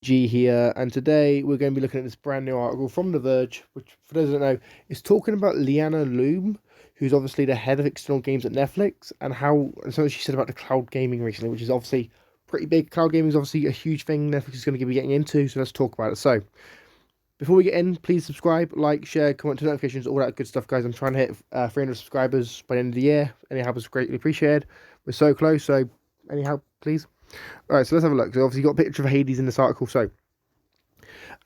G here, and today we're going to be looking at this brand new article from The Verge, which, for those that don't know, is talking about Liana Loom, who's obviously the head of external games at Netflix, and something she said about the cloud gaming recently, which is obviously pretty big. Cloud gaming is obviously a huge thing Netflix is going to be getting into, so let's talk about it. So, before we get in, please subscribe, like, share, comment, turn notifications, all that good stuff, guys. I'm trying to hit 300 subscribers by the end of the year. Any help is greatly appreciated. We're so close, so any help, please. All right, so let's have a look. So obviously, you got a picture of Hades in this article. So,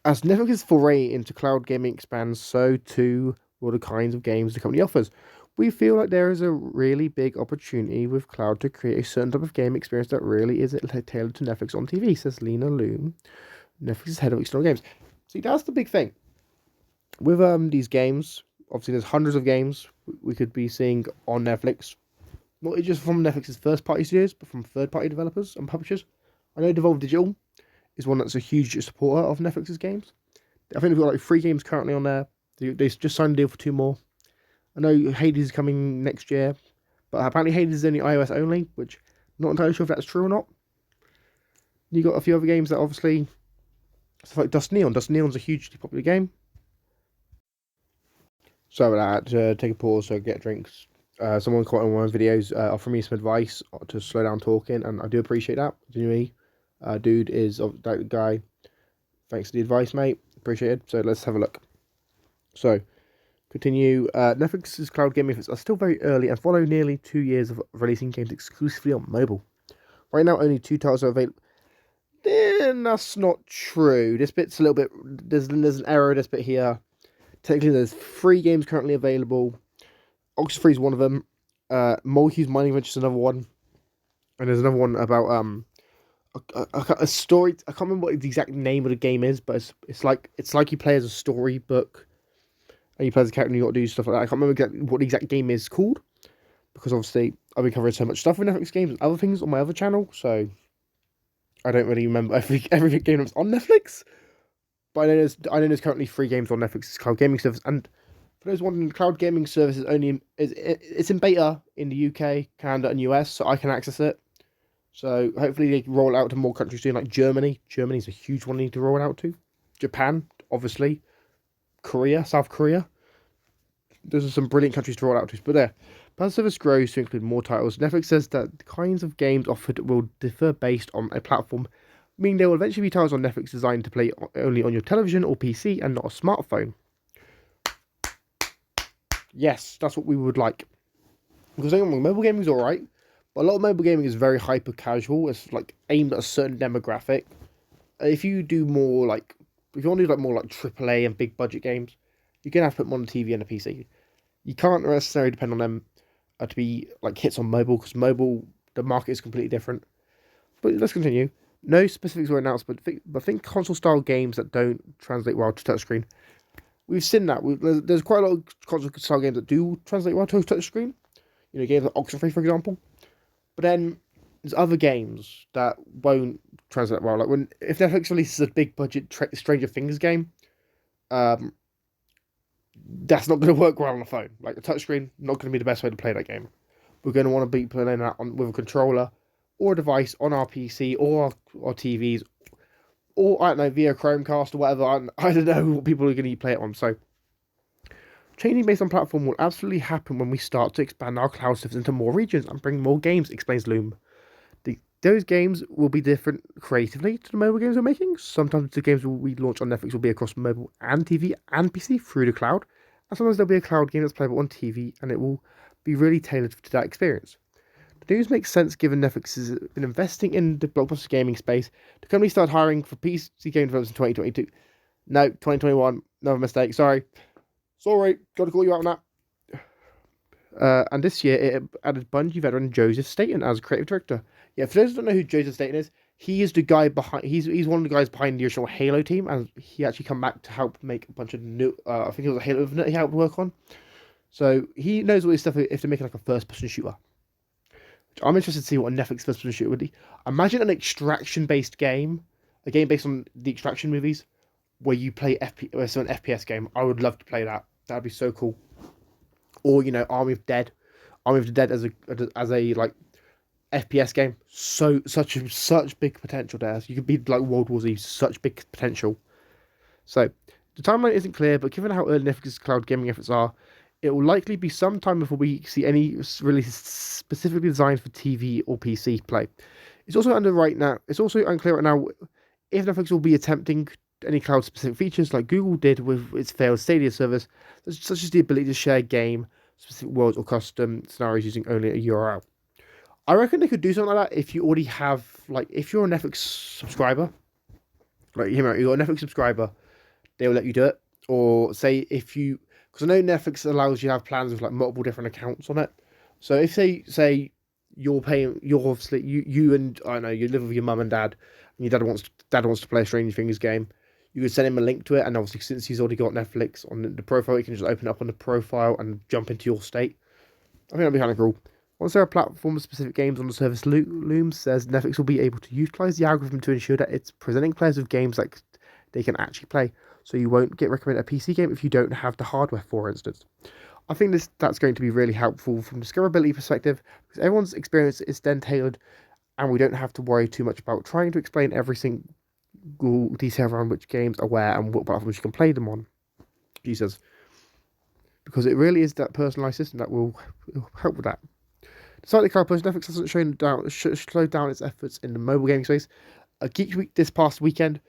as Netflix's foray into cloud gaming expands, so too will the kinds of games the company offers. We feel like there is a really big opportunity with cloud to create a certain type of game experience that really is tailored to Netflix on TV, says Lena Loom, Netflix's head of external games. See, that's the big thing. With these games, obviously there's hundreds of games we could be seeing on Netflix, not just from Netflix's first party studios, but from third party developers and publishers. I know Devolve Digital is one that's a huge supporter of Netflix's games. I think they've got like 3 games currently on there. They just signed a deal for 2 more. I know Hades is coming next year, but apparently Hades is only iOS only, which I'm not entirely sure if that's true or not. You got a few other games that obviously stuff like Dust Neon. Dust Neon's a hugely popular game. So I had to take a pause so I get drinks. Someone caught on one of my videos offering me some advice to slow down talking, and I do appreciate that. Genuinely, dude is that guy. Thanks for the advice, mate. Appreciated. So let's have a look. So, continue. Netflix's cloud gaming efforts are still very early and follow nearly 2 years of releasing games exclusively on mobile. Right now, only 2 titles are available. Then that's not true. This bit's a little bit. There's an error in this bit here. Technically, there's 3 games currently available. Oxenfree is one of them. Molecules Mining Adventure is another one, and there's another one about a story. I can't remember what the exact name of the game is, but it's like you play as a storybook, and you play as a character and you got to do stuff like that. I can't remember exactly what the exact game is called, because obviously I've been covering so much stuff with Netflix games and other things on my other channel, so I don't really remember every game that's on Netflix. But I know there's currently 3 games on Netflix's cloud gaming service, and for those wondering, the cloud gaming service it's in beta in the UK, Canada, and US, so I can access it. So hopefully they can roll it out to more countries soon, like Germany. Germany's a huge one they need to roll it out to. Japan, obviously. Korea, South Korea. Those are some brilliant countries to roll out to. But there, as the service grows to include more titles, Netflix says that the kinds of games offered will differ based on a platform, meaning there will eventually be titles on Netflix designed to play only on your television or PC and not a smartphone. Yes, that's what we would like. Because don't get me wrong, mobile gaming is alright, but a lot of mobile gaming is very hyper casual. It's like aimed at a certain demographic. If you do more like, if you want to do like more like AAA and big budget games, you're gonna have to put them on the TV and a PC. You can't necessarily depend on them to be like hits on mobile, because mobile, the market is completely different. But let's continue. No specifics were announced, but think console style games that don't translate well to touchscreen. We've seen that. There's quite a lot of console style games that do translate well to touchscreen. You know, games like Oxenfree, for example. But then there's other games that won't translate well. Like if Netflix releases a big budget Stranger Things game, um, that's not going to work well on the phone. Like the touchscreen, not going to be the best way to play that game. We're going to want to be playing that with a controller or a device on our PC or our TVs, or I don't know, via Chromecast or whatever. I don't know what people are going to play it on. So changing based on platform will absolutely happen when we start to expand our cloud service into more regions and bring more games, explains Loom. Those games will be different creatively to the mobile games we're making. Sometimes the games we launch on Netflix will be across mobile and TV and PC through the cloud. And sometimes there'll be a cloud game that's playable on TV and it will be really tailored to that experience. The news makes sense given Netflix has been investing in the blockbuster gaming space. The company started hiring for PC game developers in 2022. No, 2021. Another mistake. Sorry, got to call you out on that. And this year it added Bungie veteran Joseph Staten as creative director. Yeah, for those who don't know who Joseph Staten is, he is the guy behind. He's one of the guys behind the original Halo team, and he actually come back to help make a bunch of new. I think it was a Halo Infinite he helped work on. So he knows all this stuff if they're making like a first-person shooter. Which I'm interested to see what a Netflix first-person shooter would be. Imagine an extraction-based game, a game based on the Extraction movies, where you play so an FPS game. I would love to play that. That'd be so cool. Or Army of the Dead as a like FPS game. Such big potential there. So you could be like World War Z, such big potential. So the timeline isn't clear, but given how early Netflix's cloud gaming efforts are, it will likely be some time before we see any releases specifically designed for TV or PC play. It's also unclear right now if Netflix will be attempting any cloud specific features like Google did with its failed Stadia service, such as the ability to share game specific worlds or custom scenarios using only a URL. I reckon they could do something like that if you already have, like, if you're a Netflix subscriber, like, you're a Netflix subscriber, they will let you do it. Or say if you, because I know Netflix allows you to have plans with like multiple different accounts on it. So if they say you're obviously you and I don't know, you live with your mum and dad, and your dad wants to play a Stranger Things game, you could send him a link to it, and obviously since he's already got Netflix on the profile, you can just open it up on the profile and jump into your state. I think that'd be kind of cool. Once there are platform-specific games on the service, Loom says Netflix will be able to utilize the algorithm to ensure that it's presenting players with games that they can actually play. So you won't get recommended a PC game if you don't have the hardware, for instance. I think that's going to be really helpful from a discoverability perspective, because everyone's experience is then tailored, and we don't have to worry too much about trying to explain every single detail around which games are where and what platforms you can play them on. He says, because it really is that personalized system that will help with that. Despite the cloud push, Netflix hasn't slowed down its efforts in the mobile gaming space. At Geek Week this past weekend,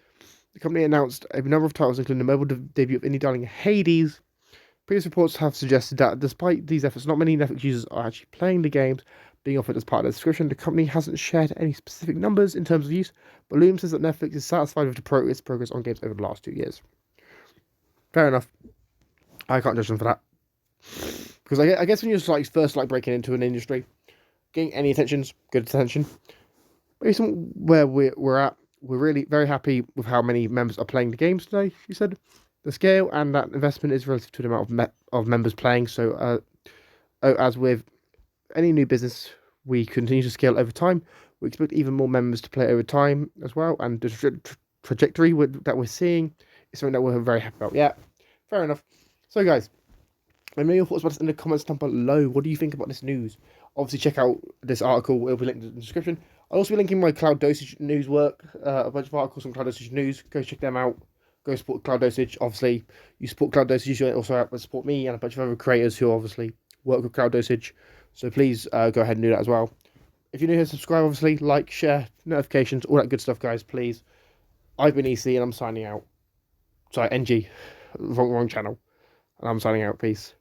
the company announced a number of titles, including the mobile debut of indie darling Hades. Previous reports have suggested that despite these efforts, not many Netflix users are actually playing the games being offered as part of their subscription. The company hasn't shared any specific numbers in terms of use, but Loom says that Netflix is satisfied with its progress on games over the last 2 years. Fair enough. I can't judge them for that. Because I guess when you're first breaking into an industry, getting any attention's good attention. Based on where we're at, we're really very happy with how many members are playing the games today. She said the scale and that investment is relative to the amount of members playing. So, as with any new business, we continue to scale over time. We expect even more members to play over time as well. And the trajectory that we're seeing is something that we're very happy about. Yeah, fair enough. So, guys, let me know your thoughts about this in the comments down below. What do you think about this news? Obviously, check out this article. It'll be linked in the description. I'll also be linking my Cloud Dosage news work, a bunch of articles on Cloud Dosage news. Go check them out. Go support Cloud Dosage. Obviously, you support Cloud Dosage, you also help support me and a bunch of other creators who obviously work with Cloud Dosage. So please go ahead and do that as well. If you're new here, subscribe, obviously, like, share, notifications, all that good stuff, guys, please. I've been EC and I'm signing out. Sorry, NG. Wrong channel. And I'm signing out. Peace.